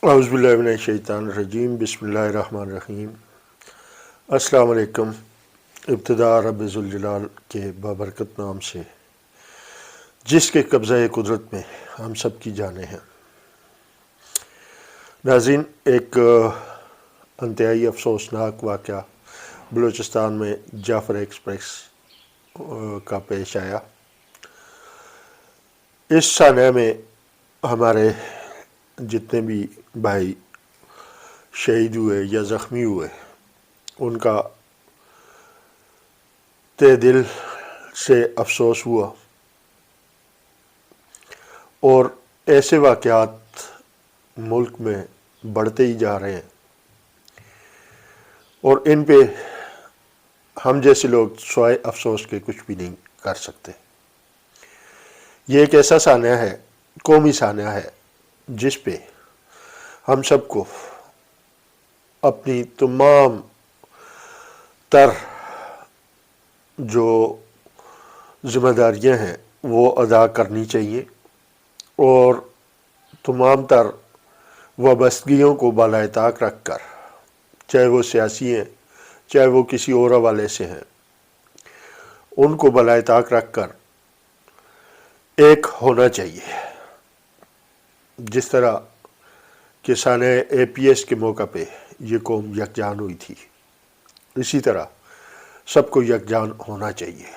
اعوذ باللہ من الشیطان الرجیم، بسم اللہ الرحمن الرحیم۔ السلام علیکم۔ ابتدا رب ذوالجلال کے بابرکت نام سے جس کے قبضہ قدرت میں ہم سب کی جانیں ہیں۔ ناظرین، ایک انتہائی افسوسناک واقعہ بلوچستان میں جعفر ایکسپریس کا پیش آیا۔ اس سانحہ میں ہمارے جتنے بھی بھائی شہید ہوئے یا زخمی ہوئے، ان کا تہ دل سے افسوس ہوا، اور ایسے واقعات ملک میں بڑھتے ہی جا رہے ہیں، اور ان پہ ہم جیسے لوگ سوائے افسوس کے کچھ بھی نہیں کر سکتے۔ یہ ایک ایسا سانحہ ہے، قومی سانحہ ہے، جس پہ ہم سب کو اپنی تمام تر جو ذمہ داریاں ہیں وہ ادا کرنی چاہیے، اور تمام تر وابستگیوں کو بالائے طاق رکھ کر، چاہے وہ سیاسی ہیں چاہے وہ کسی اور حوالے سے ہیں، ان کو بالائے طاق رکھ کر ایک ہونا چاہیے۔ جس طرح کہ سانحہ اے پی ایس کے موقع پہ یہ قوم یکجان ہوئی تھی، اسی طرح سب کو یکجان ہونا چاہیے،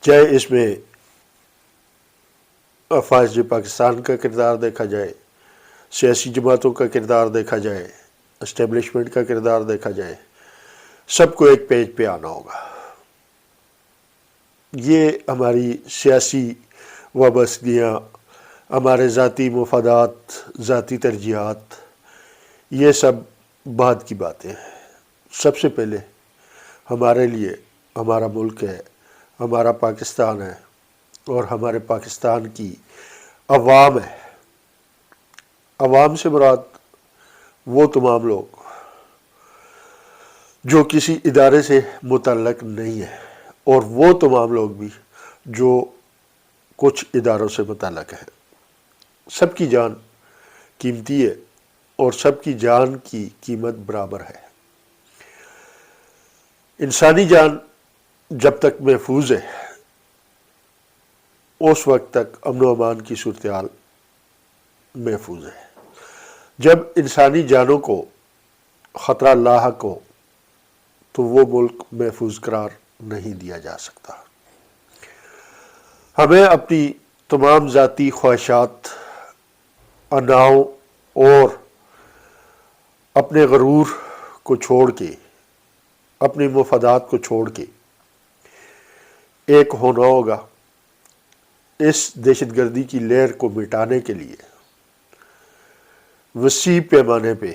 چاہے اس میں افواج پاکستان کا کردار دیکھا جائے، سیاسی جماعتوں کا کردار دیکھا جائے، اسٹیبلشمنٹ کا کردار دیکھا جائے، سب کو ایک پیج پہ آنا ہوگا۔ یہ ہماری سیاسی وابستگیاں، ہمارے ذاتی مفادات، ذاتی ترجیحات، یہ سب بعد کی باتیں ہیں۔ سب سے پہلے ہمارے لیے ہمارا ملک ہے، ہمارا پاکستان ہے، اور ہمارے پاکستان کی عوام ہے۔ عوام سے مراد وہ تمام لوگ جو کسی ادارے سے متعلق نہیں ہیں، اور وہ تمام لوگ بھی جو کچھ اداروں سے متعلق ہیں۔ سب کی جان قیمتی ہے، اور سب کی جان کی قیمت برابر ہے۔ انسانی جان جب تک محفوظ ہے، اس وقت تک امن و امان کی صورتحال محفوظ ہے۔ جب انسانی جانوں کو خطرہ لاحق ہو تو وہ ملک محفوظ قرار نہیں دیا جا سکتا۔ ہمیں اپنی تمام ذاتی خواہشات، اناؤں اور اپنے غرور کو چھوڑ کے، اپنے مفادات کو چھوڑ کے ایک ہونا ہوگا۔ اس دہشت گردی کی لہر کو مٹانے کے لیے وسیع پیمانے پہ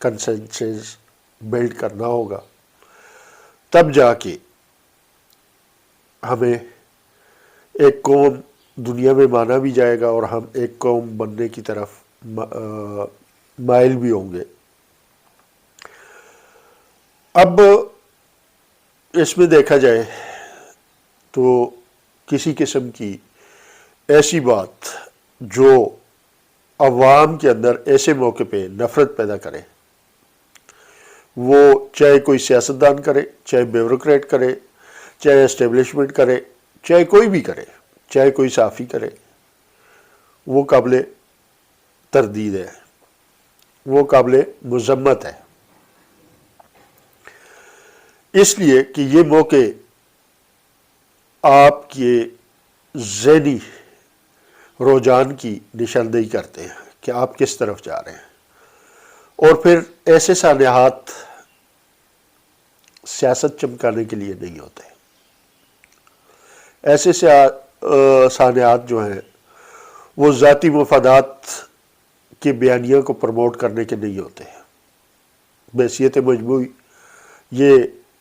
کنسنسس بلڈ کرنا ہوگا، تب جا کے ہمیں ایک قوم دنیا میں مانا بھی جائے گا، اور ہم ایک قوم بننے کی طرف مائل بھی ہوں گے۔ اب اس میں دیکھا جائے تو کسی قسم کی ایسی بات جو عوام کے اندر ایسے موقع پہ نفرت پیدا کرے، وہ چاہے کوئی سیاستدان کرے، چاہے بیوروکریٹ کرے، چاہے اسٹیبلشمنٹ کرے، چاہے کوئی بھی کرے، چاہے کوئی صحافی کرے، وہ قابل تردید ہے، وہ قابل مذمت ہے۔ اس لیے کہ یہ موقع آپ کے ذہنی رجحان کی نشاندہی کرتے ہیں کہ آپ کس طرف جا رہے ہیں، اور پھر ایسے سانحات سیاست چمکانے کے لیے نہیں ہوتے۔ ایسے سانحات جو ہیں وہ ذاتی مفادات کے بیانیہ کو پروموٹ کرنے کے نہیں ہوتے۔ بحیثیت مجموعی یہ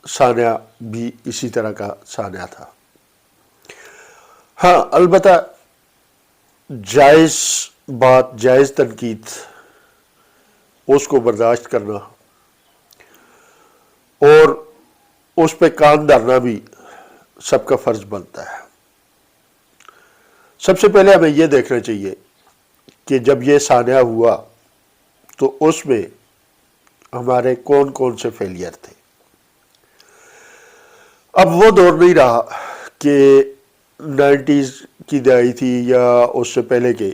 سانحہ بھی اسی طرح کا سانحہ تھا۔ ہاں، البتہ جائز بات، جائز تنقید، اس کو برداشت کرنا اور اس پہ کان دھرنا بھی سب کا فرض بنتا ہے۔ سب سے پہلے ہمیں یہ دیکھنا چاہیے کہ جب یہ سانحہ ہوا تو اس میں ہمارے کون کون سے فیلئر تھے۔ اب وہ دور نہیں رہا کہ 90s کی دہائی تھی یا اس سے پہلے کے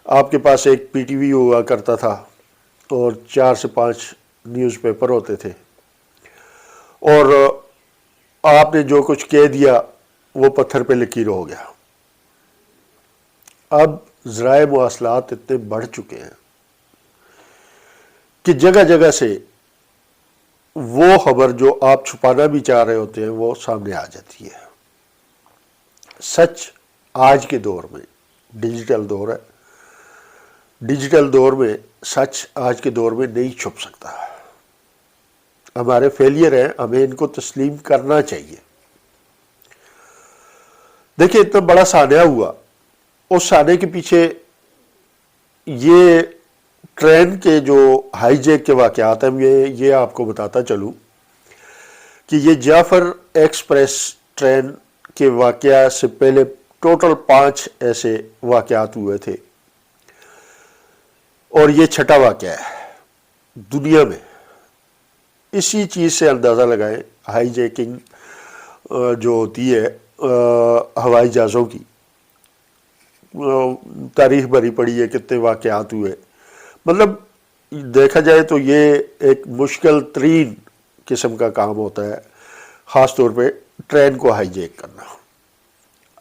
آپ کے پاس ایک پی ٹی وی ہوا کرتا تھا اور 4 سے 5 نیوز پیپر ہوتے تھے، اور آپ نے جو کچھ کہہ دیا وہ پتھر پہ لکیر ہو گیا۔ اب ذرائع مواصلات اتنے بڑھ چکے ہیں کہ جگہ جگہ سے وہ خبر جو آپ چھپانا بھی چاہ رہے ہوتے ہیں وہ سامنے آ جاتی ہے۔ سچ آج کے دور میں ڈیجیٹل دور ہے، ڈیجیٹل دور میں سچ آج کے دور میں نہیں چھپ سکتا۔ ہمارے فیلئر ہیں، ہمیں ان کو تسلیم کرنا چاہیے۔ دیکھیں اتنا بڑا سانحہ ہوا، اس سانحے کے پیچھے یہ ٹرین کے جو ہائی جیک کے واقعات ہیں، یہ آپ کو بتاتا چلوں کہ یہ جعفر ایکسپریس ٹرین کے واقعہ سے پہلے ٹوٹل 5 ایسے واقعات ہوئے تھے، اور یہ چھٹا واقعہ ہے دنیا میں۔ اسی چیز سے اندازہ لگائیں ہائی جیکنگ جو ہوتی ہے ہوائی جہازوں کی، تاریخ بھری پڑی ہے، کتنے واقعات ہوئے۔ مطلب دیکھا جائے تو یہ ایک مشکل ترین قسم کا کام ہوتا ہے، خاص طور پہ ٹرین کو ہائی جیک کرنا۔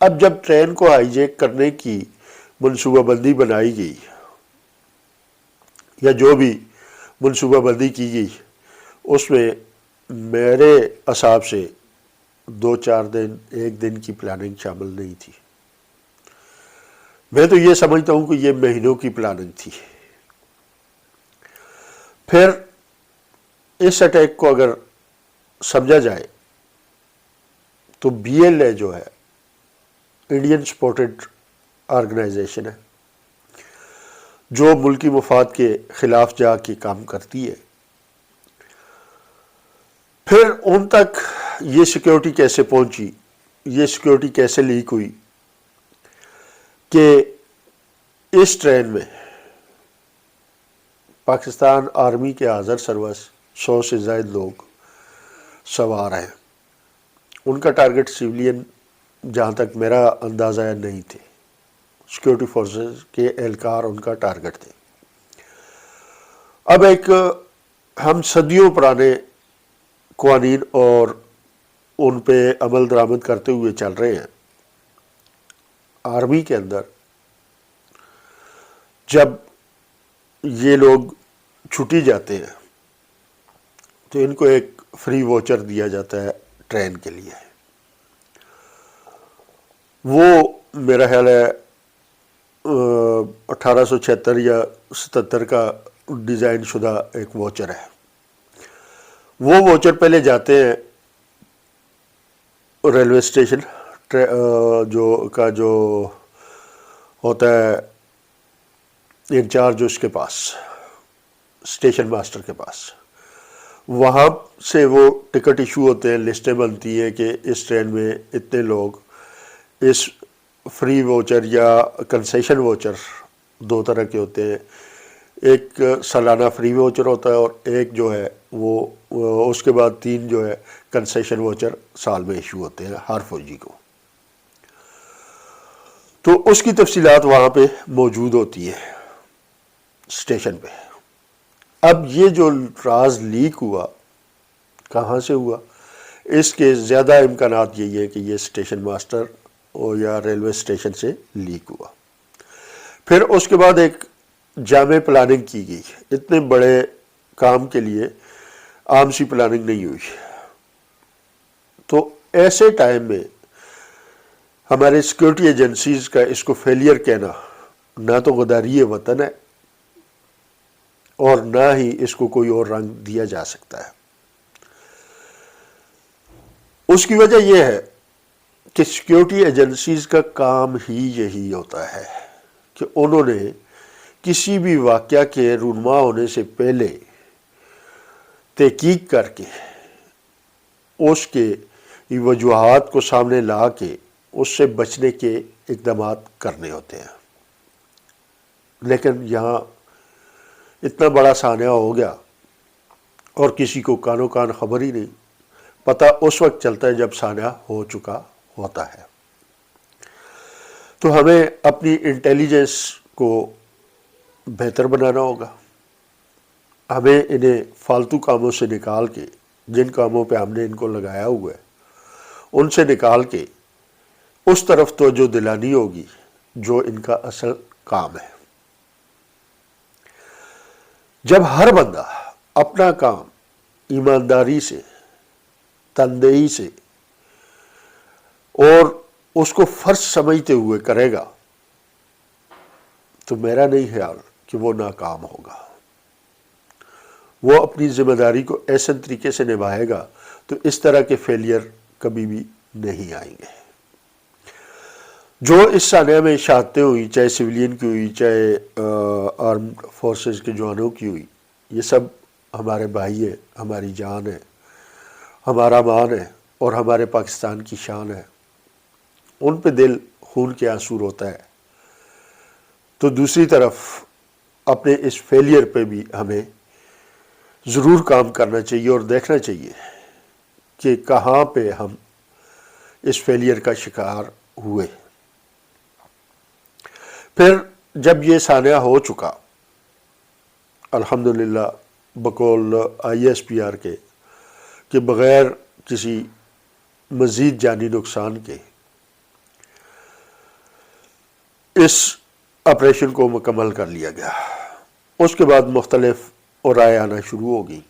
اب جب ٹرین کو ہائی جیک کرنے کی منصوبہ بندی بنائی گئی یا جو بھی منصوبہ بندی کی گئی، اس میں میرے حساب سے 2-4 دن 1 دن کی پلاننگ شامل نہیں تھی۔ میں تو یہ سمجھتا ہوں کہ یہ مہینوں کی پلاننگ تھی۔ پھر اس اٹیک کو اگر سمجھا جائے تو بی ایل اے جو ہے انڈین سپورٹڈ آرگنائزیشن ہے جو ملکی مفاد کے خلاف جا کے کام کرتی ہے۔ پھر ان تک یہ سیکیورٹی کیسے پہنچی، یہ سیکیورٹی کیسے لیک ہوئی کہ اس ٹرین میں پاکستان آرمی کے حاضر سربراہ 100 سے زائد لوگ سوار ہیں۔ ان کا ٹارگٹ سیولین جہاں تک میرا اندازہ ہے نہیں تھے، سیکیورٹی فورسز کے اہلکار ان کا ٹارگٹ تھے۔ اب ایک ہم صدیوں پرانے قوانین اور ان پہ عمل درآمد کرتے ہوئے چل رہے ہیں۔ آرمی کے اندر جب یہ لوگ چھٹی جاتے ہیں تو ان کو ایک فری واچر دیا جاتا ہے ٹرین کے لیے۔ وہ میرا خیال ہے 1876 یا 77 کا ڈیزائن شدہ ایک واچر ہے۔ وہ واچر پہلے جاتے ہیں ریلوے اسٹیشن جو ہوتا ہے انچارج اس کے پاس، اسٹیشن ماسٹر کے پاس، وہاں سے وہ ٹکٹ ایشو ہوتے ہیں، لسٹیں بنتی ہیں کہ اس ٹرین میں اتنے لوگ اس فری واچر یا کنسیشن واچر 2 طرح کے ہوتے ہیں، ایک سالانہ فری واچر ہوتا ہے اور ایک جو ہے وہ اس کے بعد 3 جو ہے کنسیشن واچر سال میں ایشو ہوتے ہیں ہر فوجی کو۔ تو اس کی تفصیلات وہاں پہ موجود ہوتی ہے اسٹیشن پہ۔ اب یہ جو راز لیک ہوا کہاں سے ہوا، اس کے زیادہ امکانات یہی ہے کہ یہ اسٹیشن ماسٹر یا ریلوے اسٹیشن سے لیک ہوا۔ پھر اس کے بعد ایک جامع پلاننگ کی گئی۔ اتنے بڑے کام کے لیے عام سی پلاننگ نہیں ہوئی۔ تو ایسے ٹائم میں ہمارے سیکیورٹی ایجنسیز کا اس کو فیلئر کہنا نہ تو غداری وطن ہے اور نہ ہی اس کو کوئی اور رنگ دیا جا سکتا ہے۔ اس کی وجہ یہ ہے کہ سیکیورٹی ایجنسیز کا کام ہی یہی ہوتا ہے کہ انہوں نے کسی بھی واقعہ کے رونما ہونے سے پہلے تحقیق کر کے اس کے وجوہات کو سامنے لا کے اس سے بچنے کے اقدامات کرنے ہوتے ہیں۔ لیکن یہاں اتنا بڑا سانحہ ہو گیا اور کسی کو کانوں کان خبر ہی نہیں، پتہ اس وقت چلتا ہے جب سانحہ ہو چکا ہوتا ہے۔ تو ہمیں اپنی انٹیلیجنس کو بہتر بنانا ہوگا، ہمیں انہیں فالتو کاموں سے نکال کے، جن کاموں پہ ہم نے ان کو لگایا ہوا ہے ان سے نکال کے اس طرف توجہ دلانی ہوگی جو ان کا اصل کام ہے۔ جب ہر بندہ اپنا کام ایمانداری سے، تندہی سے اور اس کو فرض سمجھتے ہوئے کرے گا تو میرا نہیں خیال کہ وہ ناکام ہوگا۔ وہ اپنی ذمہ داری کو ایسے طریقے سے نبھائے گا تو اس طرح کے فیلئر کبھی بھی نہیں آئیں گے۔ جو اس سانحہ میں شہادتیں ہوئی، چاہے سویلین کی ہوئی، چاہے آرم فورسز کے جوانوں کی ہوئی، یہ سب ہمارے بھائی ہیں، ہماری جان ہے، ہمارا مان ہے اور ہمارے پاکستان کی شان ہے۔ ان پہ دل خون کے آنسو روتا ہے، تو دوسری طرف اپنے اس فیلئر پہ بھی ہمیں ضرور کام کرنا چاہیے اور دیکھنا چاہیے کہ کہاں پہ ہم اس فیلئر کا شکار ہوئے۔ پھر جب یہ سانحہ ہو چکا، الحمدللہ بقول آئی ایس پی آر کے، کہ بغیر کسی مزید جانی نقصان کے اس آپریشن کو مکمل کر لیا گیا۔ اس کے بعد مختلف رائے آنا شروع ہو گئی،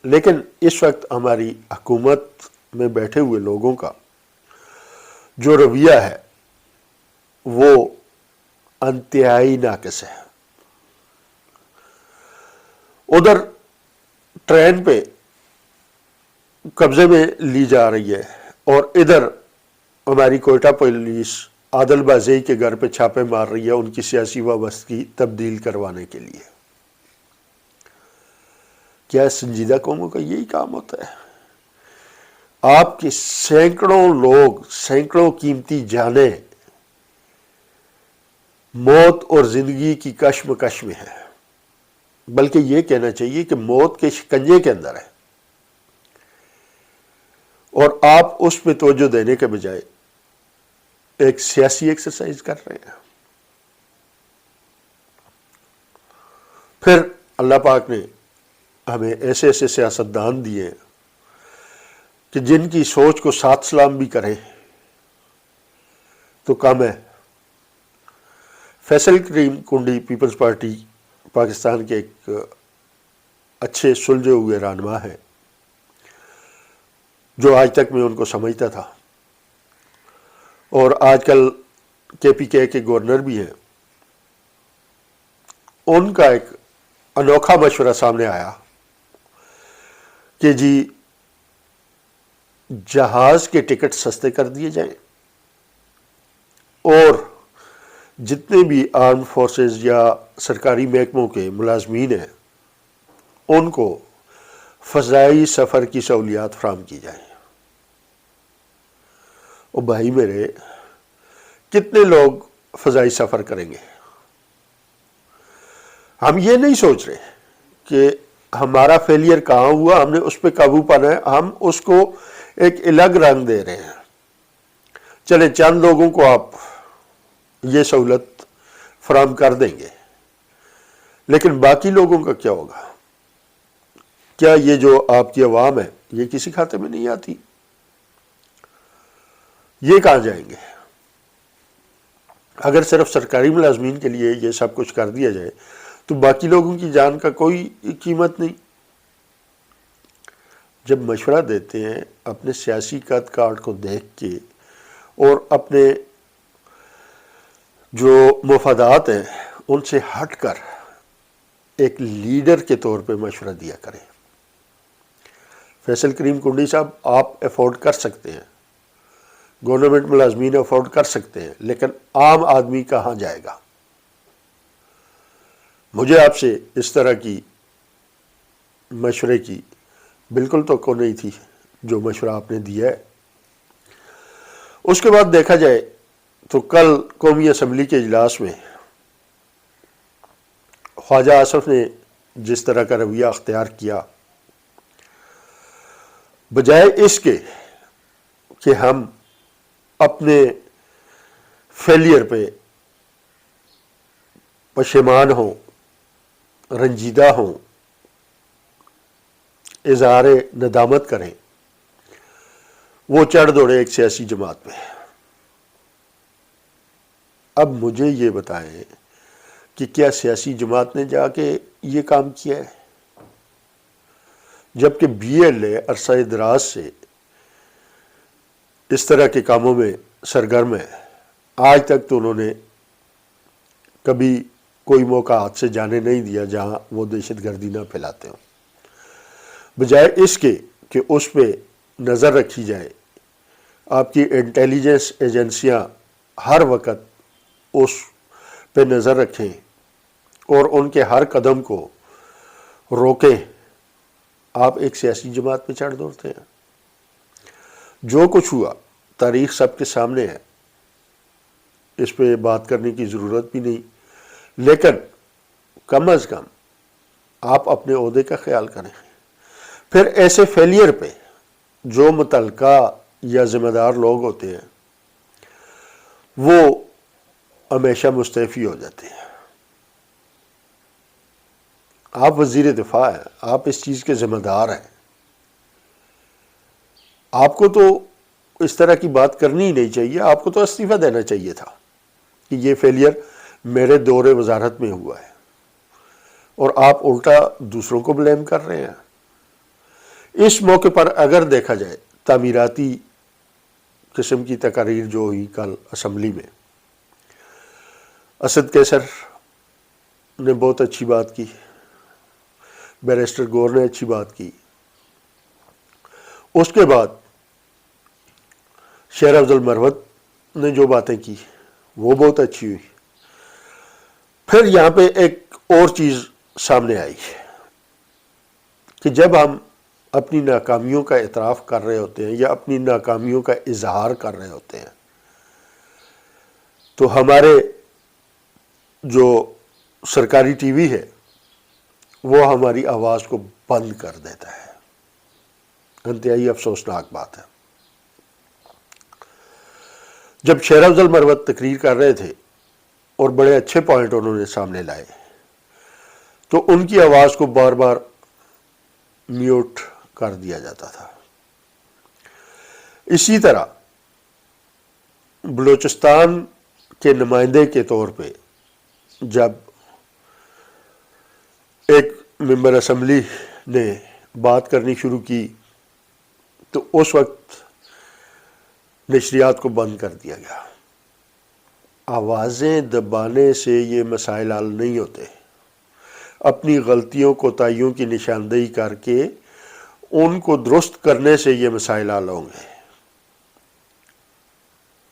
لیکن اس وقت ہماری حکومت میں بیٹھے ہوئے لوگوں کا جو رویہ ہے وہ انتہائی ناقص ہے۔ ادھر ٹرین پہ قبضے میں لی جا رہی ہے اور ادھر ہماری کوئٹہ پولیس عادل بازئی کے گھر پہ چھاپے مار رہی ہے ان کی سیاسی وابستگی تبدیل کروانے کے لیے۔ کیا سنجیدہ قوموں کا یہی کام ہوتا ہے؟ آپ کے سینکڑوں لوگ، سینکڑوں قیمتی جانیں موت اور زندگی کی کشمکش میں ہیں، بلکہ یہ کہنا چاہیے کہ موت کے شکنجے کے اندر ہے، اور آپ اس پہ توجہ دینے کے بجائے ایک سیاسی ایکسرسائز کر رہے ہیں۔ پھر اللہ پاک نے ہمیں ایسے ایسے سیاستدان دیے کہ جن کی سوچ کو سات سلام بھی کریں تو کم ہے۔ فیصل کریم کنڈی پیپلز پارٹی پاکستان کے ایک اچھے سلجھے ہوئے رہنما ہیں، جو آج تک میں ان کو سمجھتا تھا، اور آج کل کے پی کے گورنر بھی ہیں۔ ان کا ایک انوکھا مشورہ سامنے آیا کہ جی جہاز کے ٹکٹ سستے کر دیے جائیں اور جتنے بھی آرم فورسز یا سرکاری محکموں کے ملازمین ہیں ان کو فضائی سفر کی سہولیات فراہم کی جائیں۔ اور بھائی میرے، کتنے لوگ فضائی سفر کریں گے؟ ہم یہ نہیں سوچ رہے کہ ہمارا فیلئر کہاں ہوا، ہم نے اس پہ قابو پانا ہے، ہم اس کو ایک الگ رنگ دے رہے ہیں۔ چلے چند لوگوں کو آپ یہ سہولت فراہم کر دیں گے، لیکن باقی لوگوں کا کیا ہوگا؟ کیا یہ جو آپ کی عوام ہے یہ کسی کھاتے میں نہیں آتی؟ یہ کہاں جائیں گے؟ اگر صرف سرکاری ملازمین کے لیے یہ سب کچھ کر دیا جائے تو باقی لوگوں کی جان کا کوئی قیمت نہیں۔ جب مشورہ دیتے ہیں اپنے سیاسی قد کاٹ کو دیکھ کے اور اپنے جو مفادات ہیں ان سے ہٹ کر ایک لیڈر کے طور پہ مشورہ دیا کریں۔ فیصل کریم کنڈی صاحب، آپ افورڈ کر سکتے ہیں، گورنمنٹ ملازمین افورڈ کر سکتے ہیں، لیکن عام آدمی کہاں جائے گا؟ مجھے آپ سے اس طرح کی مشورے کی بالکل توقع نہیں تھی جو مشورہ آپ نے دیا ہے۔ اس کے بعد دیکھا جائے تو کل قومی اسمبلی کے اجلاس میں خواجہ آصف نے جس طرح کا رویہ اختیار کیا، بجائے اس کے کہ ہم اپنے فیلئر پہ پشیمان ہوں، رنجیدہ ہوں، اظہار ندامت کریں، وہ چڑھ دوڑے ایک سیاسی جماعت پہ۔ اب مجھے یہ بتائیں کہ کیا سیاسی جماعت نے جا کے یہ کام کیا ہے؟ جبکہ بی ایل اے عرصہ دراز سے اس طرح کے کاموں میں سرگرم ہے، آج تک تو انہوں نے کبھی کوئی موقع ہاتھ سے جانے نہیں دیا جہاں وہ دہشت گردی نہ پھیلاتے ہوں۔ بجائے اس کے کہ اس پہ نظر رکھی جائے، آپ کی انٹیلیجنس ایجنسیاں ہر وقت اس پہ نظر رکھیں اور ان کے ہر قدم کو روکیں، آپ ایک سیاسی جماعت پہ چڑھ دوڑتے ہیں۔ جو کچھ ہوا تاریخ سب کے سامنے ہے، اس پہ بات کرنے کی ضرورت بھی نہیں، لیکن کم از کم آپ اپنے عہدے کا خیال کریں۔ پھر ایسے فیلئر پہ جو متعلقہ یا ذمہ دار لوگ ہوتے ہیں وہ ہمیشہ مستعفی ہو جاتے ہیں۔ آپ وزیر دفاع ہیں، آپ اس چیز کے ذمہ دار ہیں، آپ کو تو اس طرح کی بات کرنی ہی نہیں چاہیے، آپ کو تو استعفیٰ دینا چاہیے تھا کہ یہ فیلئر میرے دور وزارت میں ہوا ہے، اور آپ الٹا دوسروں کو بلیم کر رہے ہیں۔ اس موقع پر اگر دیکھا جائے تعمیراتی قسم کی تقاریر جو ہوئی کل اسمبلی میں، اسد کیسر نے بہت اچھی بات کی، بیرسٹر گور نے اچھی بات کی، اس کے بعد شہر افضل مروت نے جو باتیں کی وہ بہت اچھی ہوئی۔ پھر یہاں پہ ایک اور چیز سامنے آئی کہ جب ہم اپنی ناکامیوں کا اعتراف کر رہے ہوتے ہیں یا اپنی ناکامیوں کا اظہار کر رہے ہوتے ہیں تو ہمارے جو سرکاری ٹی وی ہے وہ ہماری آواز کو بند کر دیتا ہے۔ انتہائی افسوسناک بات ہے۔ جب شہر افضل مروت تقریر کر رہے تھے اور بڑے اچھے پوائنٹ انہوں نے سامنے لائے تو ان کی آواز کو بار بار میوٹ کر دیا جاتا تھا۔ اسی طرح بلوچستان کے نمائندے کے طور پہ جب ایک ممبر اسمبلی نے بات کرنی شروع کی تو اس وقت نشریات کو بند کر دیا گیا۔ آوازیں دبانے سے یہ مسائل حل نہیں ہوتے، اپنی غلطیوں کوتاہیوں کی نشاندہی کر کے ان کو درست کرنے سے یہ مسائل حل ہوں گے۔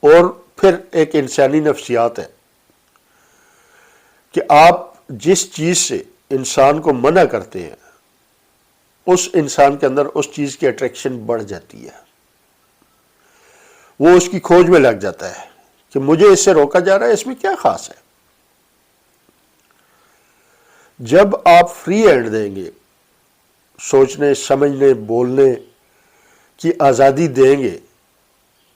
اور پھر ایک انسانی نفسیات ہے کہ آپ جس چیز سے انسان کو منع کرتے ہیں اس انسان کے اندر اس چیز کی اٹریکشن بڑھ جاتی ہے، وہ اس کی کھوج میں لگ جاتا ہے کہ مجھے اس سے روکا جا رہا ہے، اس میں کیا خاص ہے۔ جب آپ فری ہینڈ دیں گے، سوچنے سمجھنے بولنے کی آزادی دیں گے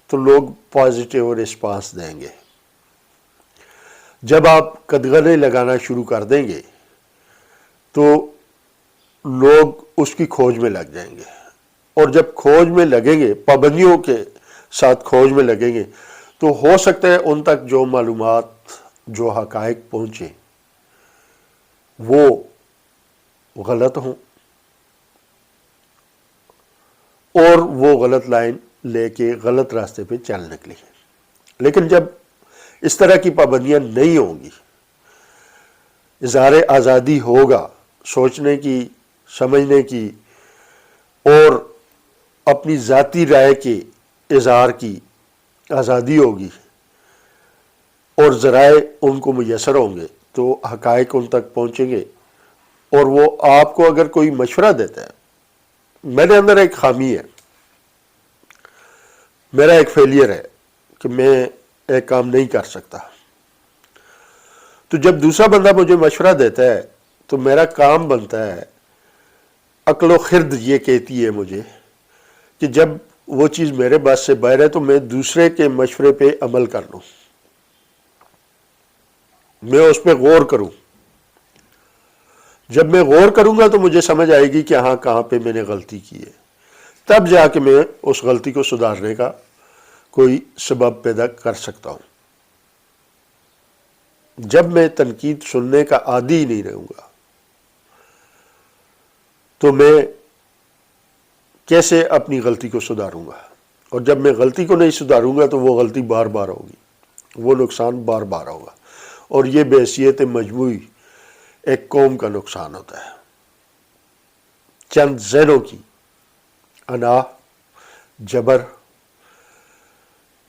تو لوگ پازیٹیو رسپانس دیں گے۔ جب آپ قدغنیں لگانا شروع کر دیں گے تو لوگ اس کی کھوج میں لگ جائیں گے، اور جب کھوج میں لگیں گے، پابندیوں کے ساتھ کھوج میں لگیں گے تو ہو سکتا ہے ان تک جو معلومات جو حقائق پہنچے وہ غلط ہوں اور وہ غلط لائن لے کے غلط راستے پہ چل نکلے۔ لیکن جب اس طرح کی پابندیاں نہیں ہوں گی، اظہار آزادی ہوگا، سوچنے کی، سمجھنے کی اور اپنی ذاتی رائے کے اظہار کی آزادی ہوگی اور ذرائع ان کو میسر ہوں گے تو حقائق ان تک پہنچیں گے۔ اور وہ آپ کو اگر کوئی مشورہ دیتا ہے، میرے اندر ایک خامی ہے، میرا ایک فیلئر ہے کہ میں ایک کام نہیں کر سکتا، تو جب دوسرا بندہ مجھے مشورہ دیتا ہے تو میرا کام بنتا ہے، عقل و خرد یہ کہتی ہے مجھے کہ جب وہ چیز میرے بس سے باہر ہے تو میں دوسرے کے مشورے پہ عمل کر لوں، میں اس پہ غور کروں. جب میں غور کروں گا تو مجھے سمجھ آئے گی کہ ہاں کہاں پہ میں نے غلطی کی ہے، تب جا کے میں اس غلطی کو سدھارنے کا کوئی سبب پیدا کر سکتا ہوں. جب میں تنقید سننے کا عادی نہیں رہوں گا تو میں کیسے اپنی غلطی کو سدھاروں گا؟ اور جب میں غلطی کو نہیں سدھاروں گا تو وہ غلطی بار بار ہوگی، وہ نقصان بار بار ہوگا، اور یہ بحیثیت مجموعی ایک قوم کا نقصان ہوتا ہے. چند ذہنوں کی انا، جبر،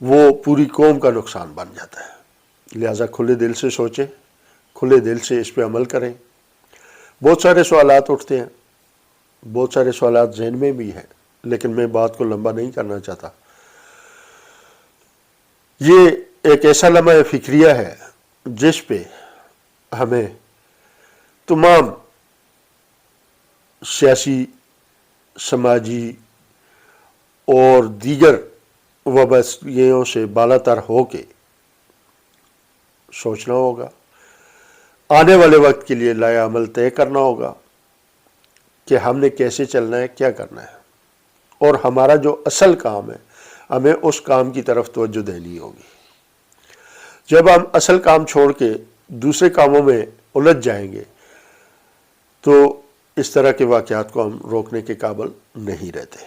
وہ پوری قوم کا نقصان بن جاتا ہے. لہٰذا کھلے دل سے سوچیں، کھلے دل سے اس پہ عمل کریں. بہت سارے سوالات اٹھتے ہیں، بہت سارے سوالات ذہن میں بھی ہیں، لیکن میں بات کو لمبا نہیں کرنا چاہتا. یہ ایک ایسا لمحہ فکریہ ہے جس پہ ہمیں تمام سیاسی، سماجی اور دیگر وابستگیوں سے بالاتر ہو کے سوچنا ہوگا. آنے والے وقت کے لیے لائحہ عمل طے کرنا ہوگا کہ ہم نے کیسے چلنا ہے، کیا کرنا ہے، اور ہمارا جو اصل کام ہے ہمیں اس کام کی طرف توجہ دینی ہوگی. جب ہم اصل کام چھوڑ کے دوسرے کاموں میں الجھ جائیں گے تو اس طرح کے واقعات کو ہم روکنے کے قابل نہیں رہتے.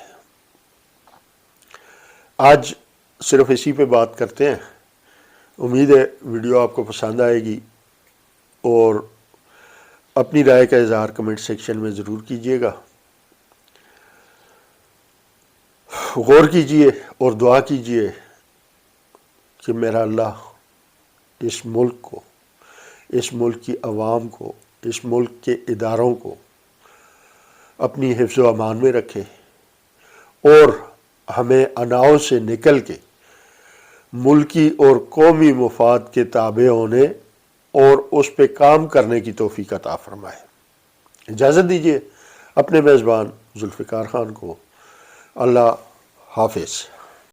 آج صرف اسی پہ بات کرتے ہیں. امید ہے ویڈیو آپ کو پسند آئے گی، اور اپنی رائے کا اظہار کمنٹ سیکشن میں ضرور کیجیے گا. غور کیجیے اور دعا کیجیے کہ میرا اللہ اس ملک کو، اس ملک کی عوام کو، اس ملک کے اداروں کو اپنی حفظ و امان میں رکھے، اور ہمیں اناؤں سے نکل کے ملکی اور قومی مفاد کے تابع ہونے اور اس پہ کام کرنے کی توفیق عطا فرمائے. اجازت دیجیے اپنے میزبان ذوالفقار خان کو. اللہ حافظ.